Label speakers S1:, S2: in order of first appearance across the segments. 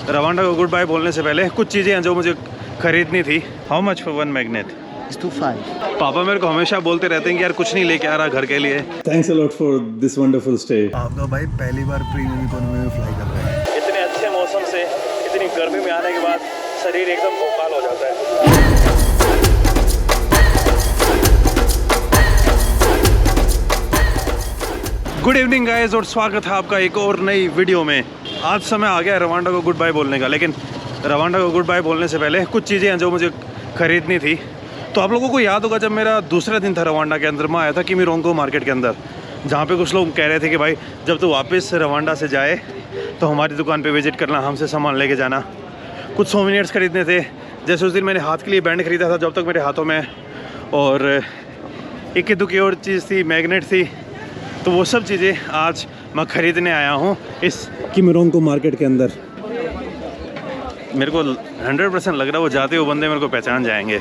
S1: Rwanda को good bye बोलने से पहले कुछ चीज़ें हैं जो मुझे खरीदनी थी। How much for one magnet?
S2: It's 2.5.
S1: पापा मेरे को हमेशा बोलते रहते हैं कि यार कुछ नहीं लेके आ रहा घर के लिए। Thanks a lot for this wonderful stay.
S3: आपका भाई पहली बार प्रीमियम इकोनॉमी में फ्लाई कर रहा है।
S1: इतने अच्छे मौसम से इतनी गर्मी में आने के बाद शरीर एकदम भोकाल हो जाता है। गुड इवनिंग गाइस और स्वागत है आपका एक और नई वीडियो में। आज समय आ गया रवांडा को गुड बाय बोलने का, लेकिन रवांडा को गुड बाय बोलने से पहले कुछ चीज़ें हैं जो मुझे खरीदनी थी। तो आप लोगों को याद होगा जब मेरा दूसरा दिन था रवांडा के अंदर, मैं आया था किमिरोंगो मार्केट के अंदर, जहाँ पे कुछ लोग कह रहे थे कि भाई जब तू वापस रवांडा से जाए तो हमारी दुकान पे विजिट करना, हमसे सामान लेके जाना। कुछ सोविनियर्स खरीदने थे, जैसे उस दिन मैंने हाथ के लिए बैंड खरीदा था जब तक मेरे हाथों में, और इक्की दुक्की और चीज़ थी, मैग्नेट थी। तो वो सब चीज़ें आज मैं ख़रीदने आया हूँ इस किमिरोंगो मार्केट के अंदर। मेरे को 100% लग रहा है वो जाते हुए बंदे मेरे को पहचान जाएंगे।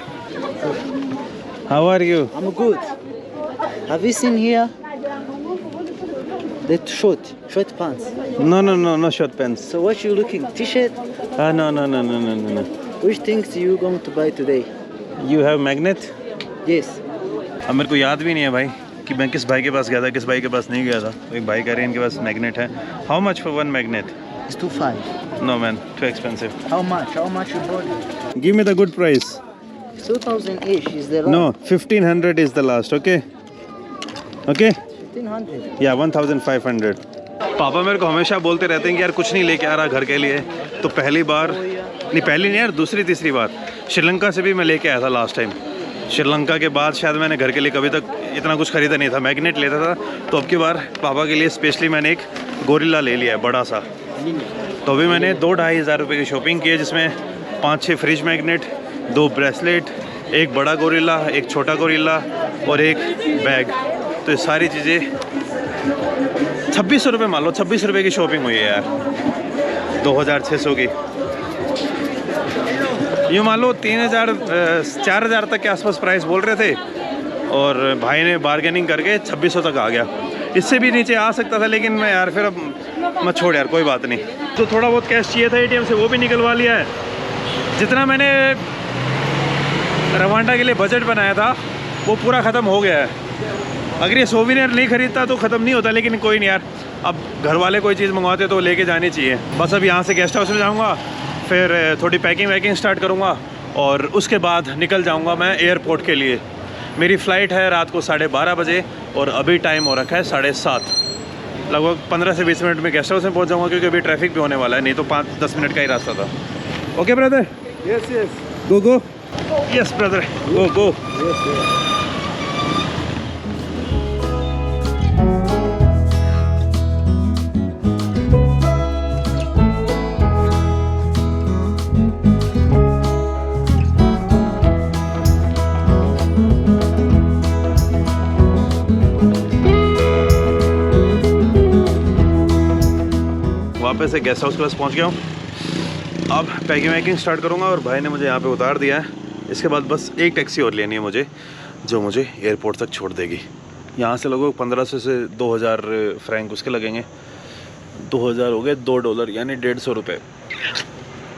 S1: How are you?
S2: I'm good. Have you seen here the short pants?
S1: No short pants.
S2: So what you looking? T-shirt?
S1: No.
S2: Which things you going to buy today?
S1: You have magnet?
S2: Yes.
S1: अब मेरे को याद भी नहीं है भाई कि मैं किस भाई के पास गया था, किस भाई के पास नहीं गया था। एक भाई कह रहे हैं इनके पास मैग्नेट है। How much for one magnet?
S2: It's 2.5.
S1: No man, too expensive.
S2: How much you bought it?
S1: Give me the good price.
S2: 2,000 each is the
S1: no 1500 is the last. Okay
S2: 1,500.
S1: या 1500। पापा मेरे को हमेशा बोलते रहते हैं कि यार कुछ नहीं लेके आ रहा घर के लिए। तो पहली नहीं यार, दूसरी तीसरी बार श्रीलंका से भी मैं लेके आया था लास्ट टाइम। श्रीलंका के बाद शायद मैंने घर के लिए कभी तक इतना कुछ खरीदा नहीं था, मैग्नेट लेता था। तो अब की बार पापा के लिए स्पेशली मैंने एक गोरिल्ला ले लिया है, बड़ा सा। तो अभी मैंने 2-2.5 हज़ार रुपये की शॉपिंग की है, जिसमें 5-6 फ्रिज मैग्नेट, 2 ब्रेसलेट, एक बड़ा गोरिल्ला, एक छोटा गोरिल्ला और एक बैग। तो ये सारी चीज़ें 2600 रुपये मान लो, 26 रुपये की शॉपिंग हुई है यार, 2600 की। यूँ मान लो 4,000 तक के आसपास प्राइस बोल रहे थे, और भाई ने बार्गेनिंग करके 2600 तक आ गया। इससे भी नीचे आ सकता था, लेकिन मैं यार फिर अब मैं छोड़ यार, कोई बात नहीं। तो थोड़ा बहुत कैश चाहिए था एटीएम से, वो भी निकलवा लिया है। जितना मैंने रवांडा के लिए बजट बनाया था वो पूरा ख़त्म हो गया है। अगर ये सोविनियर नहीं खरीदता तो ख़त्म नहीं होता, लेकिन कोई नहीं यार, अब घर वाले कोई चीज़ मंगवाते तो लेके जानी चाहिए। बस अब यहाँ से गेस्ट हाउस में जाऊँगा, फिर थोड़ी पैकिंग स्टार्ट करूँगा, और उसके बाद निकल जाऊँगा मैं एयरपोर्ट के लिए। मेरी फ़्लाइट है रात को 12:30 बजे, और अभी टाइम हो रखा है 7:30। लगभग 15 से 20 मिनट में गेस्ट हाउस में पहुँच जाऊँगा, क्योंकि अभी ट्रैफिक भी होने वाला है, नहीं तो 5-10 मिनट का ही रास्ता था। Okay brother?
S3: Yes
S1: go yes brother, go. वापस से गेस्ट हाउस के पास पहुंच गया हूँ। अब पैकिंग स्टार्ट करूँगा, और भाई ने मुझे यहाँ पे उतार दिया है। इसके बाद बस एक टैक्सी और लेनी है मुझे, जो मुझे एयरपोर्ट तक छोड़ देगी। यहाँ से लगभग 1500 से 2000 फ्रैंक उसके लगेंगे। 2000 हो गए $2, यानी 150 रुपये।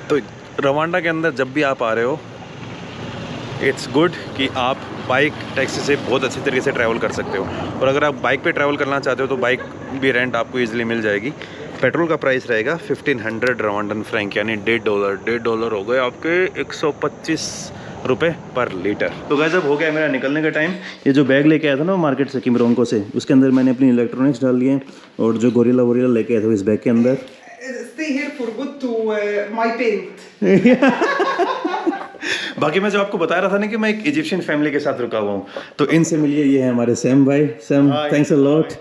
S1: तो रवांडा के अंदर जब भी आप आ रहे हो, इट्स गुड कि आप बाइक टैक्सी से बहुत अच्छी तरीके से ट्रैवल कर सकते हो। और अगर आप बाइक पे ट्रैवल करना चाहते हो तो बाइक भी रेंट आपको ईजिली मिल जाएगी। पेट्रोल का प्राइस रहेगा 1500 रवांडन फ्रैंक, यानी $1.5 हो गए आपके 125 रुपये पर लीटर। तो गाइस अब हो गया मेरा निकलने का टाइम। ये जो बैग लेके आया था ना मार्केट से किमिरोंगो से, उसके अंदर मैंने अपनी इलेक्ट्रॉनिक्स डाल लिए, और जो गोरिल्ला लेके आया था इस बैग के अंदर।
S4: Stay here for good to my paint.
S1: बाकी मैं जो आपको बता रहा था ना कि मैं एक इजिप्शियन फैमिली के साथ रुका हुआ हूँ, तो इनसे मिलिए। ये है हमारे सैम भाई। Sam, thanks a lot.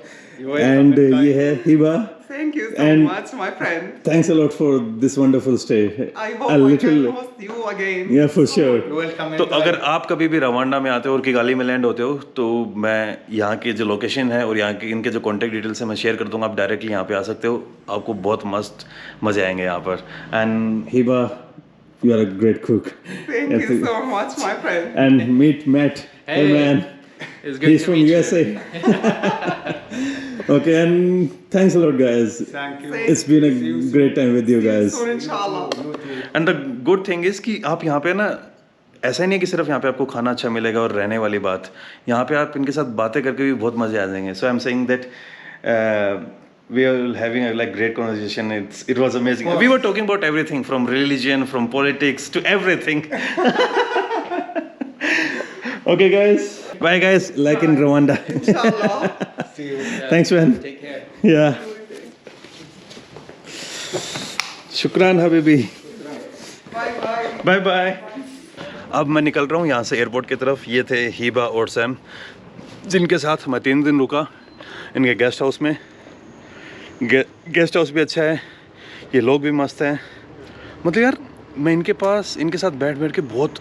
S1: And ये है Hiba.
S4: Thank you so much, my friend.
S1: Thanks a lot for this wonderful stay.
S4: I hope I can host you again.
S1: Yeah, for sure.
S4: Welcome.
S1: तो अगर आप कभी भी रवांडा में आते हो और किगाली में लैंड होते हो, तो मैं यहाँ की जो लोकेशन है और यहाँ के इनके जो कॉन्टैक्ट डिटेल्स है मैं शेयर कर दूँगा। आप डायरेक्टली यहाँ पे आ सकते हो, आपको बहुत मस्त मज़े आएंगे यहाँ पर। And Hiba, you are a great cook.
S4: Thank you so much, my friend.
S1: And meet Matt. Hey man.
S5: It's good
S1: He's
S5: to
S1: from
S5: meet
S1: USA. Okay, and thanks a lot, guys.
S5: Thank you.
S1: It's been a great time with you guys.
S4: Soon, inshallah.
S1: And the good thing is कि आप यहाँ पे ना, ऐसा ही नहीं कि सिर्फ यहाँ पे आपको खाना अच्छा मिलेगा और रहने वाली बात, यहाँ पे आप इनके साथ बातें करके भी बहुत मजे आ जाएंगे. So I am saying that we are having a like great conversation. It was amazing. We were talking about everything from religion, from politics to everything. Okay, guys. Bye, guys. Like in Rwanda.
S4: Inshallah.
S5: See you.
S1: Thanks, man.
S5: Take care.
S1: Yeah. शुक्रान हबीबी.
S4: Bye bye.
S1: Bye bye. अब मैं निकल रहा हूँ यहाँ से airport की तरफ. ये थे हिबा और सैम, जिनके साथ मैं 3 दिन रुका इनके गेस्ट हाउस में. गेस्ट हाउस भी अच्छा है, ये लोग भी मस्त हैं. मतलब यार मैं इनके पास इनके साथ बैठ के बहुत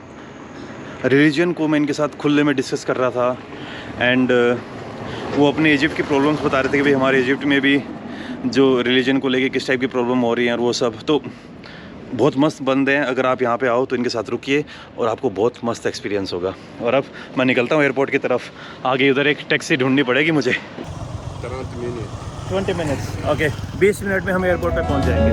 S1: रिलीजन को मैं इनके साथ खुले में डिस्कस कर रहा था. एंड वो अपने इजिप्ट की प्रॉब्लम्स बता रहे थे कि भाई हमारे इजिप्ट में भी जो रिलीजन को लेके किस टाइप की प्रॉब्लम हो रही है और वो सब. तो बहुत मस्त बंदे हैं. अगर आप यहाँ पे आओ तो इनके साथ रुकिए और आपको बहुत मस्त एक्सपीरियंस होगा. और अब मैं निकलता हूँ एयरपोर्ट की तरफ. आगे उधर एक टैक्सी ढूंढनी पड़ेगी मुझे. 20 मिनट्स. ओके, 20 मिनट में हम एयरपोर्ट पे पहुँच जाएंगे.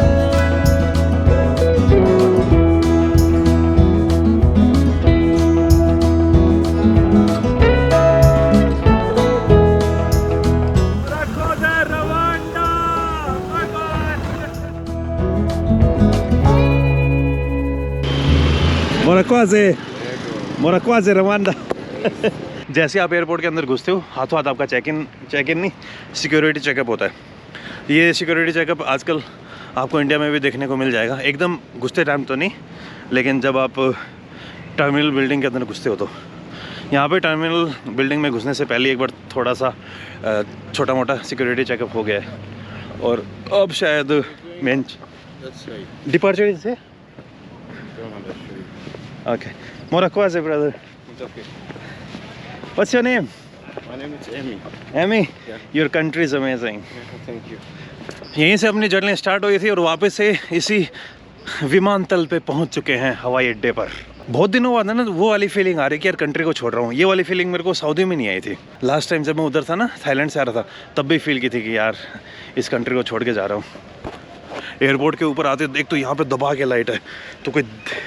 S1: मोराक्वाज़े रवांडा. जैसे आप एयरपोर्ट के अंदर घुसते हो, हाथों हाथ आपका चेक इन नहीं, सिक्योरिटी चेकअप होता है. ये सिक्योरिटी चेकअप आजकल आपको इंडिया में भी देखने को मिल जाएगा. एकदम घुसते टाइम तो नहीं, लेकिन जब आप टर्मिनल बिल्डिंग के अंदर घुसते हो तो यहाँ पे टर्मिनल बिल्डिंग में घुसने से पहले एक बार थोड़ा सा छोटा मोटा सिक्योरिटी चेकअप हो गया है. और अब शायद मेन डिपार्चर से. Okay. Morakwazze, brother.
S5: It's okay.
S1: What's your name?
S5: My name is Amy.
S1: Amy?
S5: Yeah.
S1: Your country is amazing.
S5: Thank you.
S1: यहीं से अपनी जर्नी स्टार्ट हुई थी और वापस से इसी विमानतल पे पहुंच चुके हैं, हवाई अड्डे पर. बहुत दिनों बाद ना वो वाली फीलिंग आ रही है कि यार कंट्री को छोड़ रहा हूँ. ये वाली फीलिंग मेरे को सऊदी में नहीं आई थी. लास्ट टाइम जब मैं उधर था ना, थाईलैंड से आ रहा था, तब भी फील की थी कि यार इस कंट्री को छोड़ के जा रहा हूँ. एयरपोर्ट के ऊपर आते एक तो यहाँ पे दबा के लाइट है, तो कोई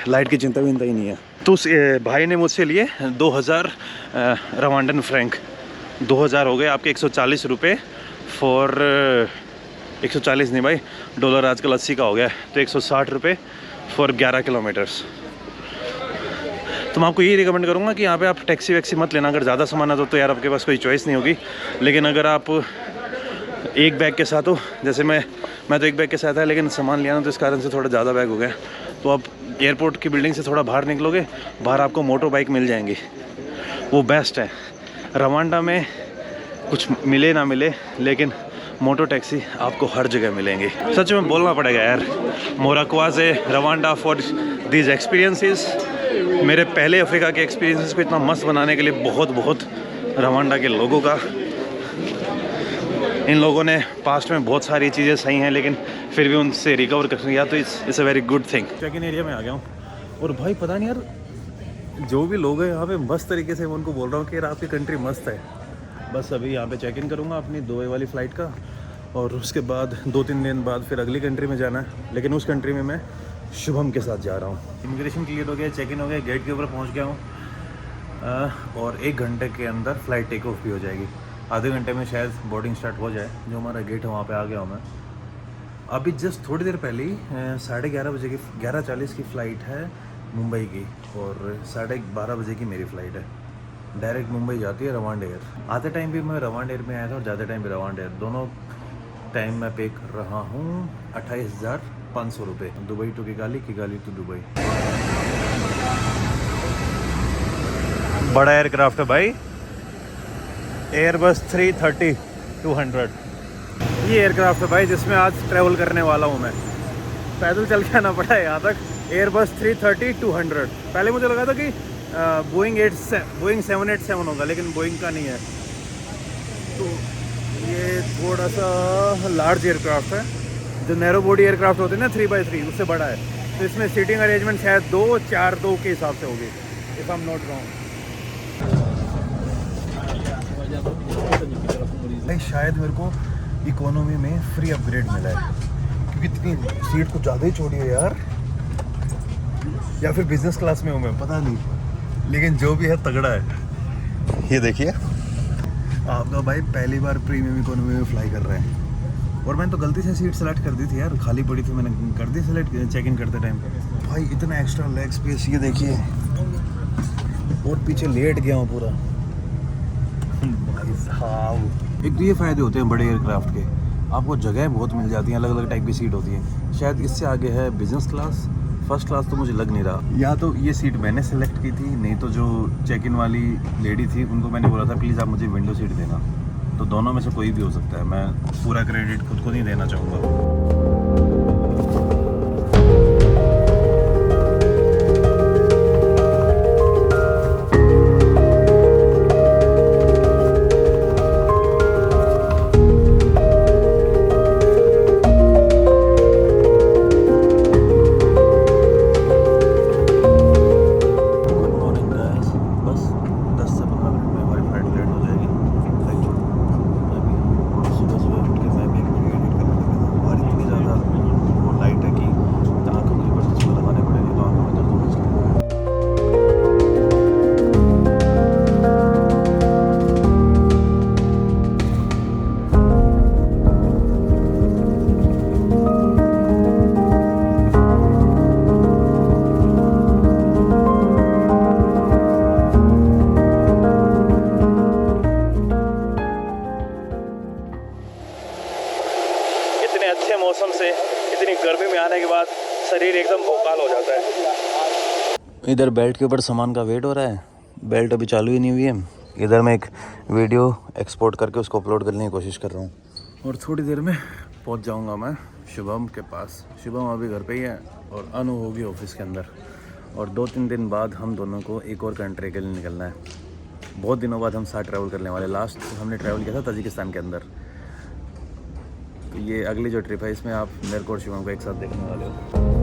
S1: लाइट की चिंता विंता ही नहीं है. तो उस भाई ने मुझसे लिए 2000 रवांडन फ्रैंक. 2000 हो गए आपके 140 रुपये फॉर 140 नहीं भाई, डॉलर आजकल 80 का हो गया है, तो 160 रुपये फॉर 11 किलोमीटर्स. तो मैं आपको ये रिकमेंड करूँगा कि यहाँ पे आप टैक्सी वैक्सी मत लेना. अगर ज़्यादा सामान आता तो यार आपके पास कोई चॉइस नहीं होगी. लेकिन अगर आप एक बैग के साथ हो, जैसे मैं तो एक बैग के साथ है, लेकिन सामान लिया ना तो इस कारण से थोड़ा ज़्यादा बैग हो गया, तो आप एयरपोर्ट की बिल्डिंग से थोड़ा बाहर निकलोगे, बाहर आपको मोटर बाइक मिल जाएंगी, वो बेस्ट है. रवांडा में कुछ मिले ना मिले, लेकिन मोटो टैक्सी आपको हर जगह मिलेंगी. सच में बोलना पड़ेगा यार, मोराक्वाज़े रवांडा फॉर दीज एक्सपीरियंसेस. मेरे पहले अफ्रीका के एक्सपीरियंसेस को इतना मस्त बनाने के लिए बहुत रवांडा के लोगों का. इन लोगों ने पास्ट में बहुत सारी चीज़ें सही हैं, लेकिन फिर भी उनसे रिकवर कर लिया, तो it's a very good thing. Check in area में आ गया हूँ और भाई पता नहीं यार, जो भी लोग हैं यहाँ पे मस्त तरीके से मैं उनको बोल रहा हूँ कि यार आपकी कंट्री मस्त है. बस अभी यहाँ पे चेक इन करूँगा अपनी दुबई वाली फ़्लाइट का, और उसके बाद 2-3 दिन बाद फिर अगली कंट्री में जाना है. लेकिन उस कंट्री में मैं शुभम के साथ जा रहा हूँ. इमिग्रेशन क्लियर हो गया, चेक इन हो गया, गेट के ऊपर पहुँच गया हूँ और 1 घंटे के अंदर फ़्लाइट टेक ऑफ भी हो जाएगी. आधे घंटे में शायद बोर्डिंग स्टार्ट हो जाए. जो हमारा गेट है वहाँ पे आ गया हूँ मैं. अभी जस्ट थोड़ी देर पहले ही 11:30 बजे की 11:40 की फ़्लाइट है मुंबई की, और 12:30 बजे की मेरी फ़्लाइट है. डायरेक्ट मुंबई जाती है रवांड एयर. आते टाइम भी मैं रवांड एयर में आया था और ज़्यादा टाइम भी रवांड एयर. दोनों टाइम मैं पे कर रहा हूँ 28,500 रुपये. Dubai to Kigali to Dubai. बड़ा एयरक्राफ्ट है भाई, एयरबस 330-200. ये एयरक्राफ्ट है भाई जिसमें आज ट्रैवल करने वाला हूँ मैं. पैदल चल के आना पड़ा है यहाँ तक. एयरबस 330-200. पहले मुझे लगा था कि बोइंग 787 होगा, लेकिन बोइंग का नहीं है. तो ये थोड़ा सा लार्ज एयरक्राफ्ट है. जो नैरो बॉडी एयरक्राफ्ट होते हैं ना 3x3, उससे बड़ा है. तो इसमें सीटिंग अरेंजमेंट शायद 2-4-2 के हिसाब से होगी, if I am not wrong.
S3: भाई शायद मेरे को इकोनॉमी में फ्री अपग्रेड मिला है, क्योंकि इतनी सीट कुछ ज़्यादा ही छोड़ी है यार, या फिर बिजनेस क्लास में हूँ मैं, पता नहीं, लेकिन जो भी है तगड़ा है। ये देखिए आपका भाई पहली बार प्रीमियम इकोनॉमी में फ्लाई कर रहे हैं, और मैंने तो गलती से सीट सेलेक्ट कर दी थी यार, खाली पड़ी थी, मैंने कर दी सेलेक्ट चेक इन करते टाइम। भाई इतना एक्स्ट्रा लेग स्पेस, ये देखिए, और पीछे लेट गया हूँ पूरा। भाई साहब एक तो ये फ़ायदे होते हैं बड़े एयरक्राफ्ट के, आपको जगह बहुत मिल जाती हैं, अलग अलग टाइप की सीट होती है। शायद इससे आगे है बिजनेस क्लास, फर्स्ट क्लास तो मुझे लग नहीं रहा। या तो ये सीट मैंने सेलेक्ट की थी, नहीं तो जो चेक इन वाली लेडी थी उनको मैंने बोला था प्लीज़ आप मुझे विंडो सीट देना, तो दोनों में से कोई भी हो सकता है, मैं पूरा क्रेडिट खुद को नहीं देना चाहूँगा। अच्छे मौसम से इतनी गर्मी में आने के बाद शरीर एकदम भोकाल हो जाता है। इधर बेल्ट के ऊपर सामान का वेट हो रहा है, बेल्ट अभी चालू ही नहीं हुई है। इधर मैं एक वीडियो एक्सपोर्ट करके उसको अपलोड करने की कोशिश कर रहा हूँ, और थोड़ी देर में पहुँच जाऊँगा मैं शुभम के पास। शुभम अभी घर पे ही है और अनु होगी ऑफिस के अंदर, और 2-3 दिन बाद हम दोनों को एक और कंट्री के लिए निकलना है। बहुत दिनों बाद हम साथ ट्रैवल करने वाले। लास्ट हमने ट्रैवल किया था ताजिकिस्तान के अंदर, तो ये अगली जो ट्रिप है इसमें आप मेरे को और शिवम को एक साथ देखने वाले हो।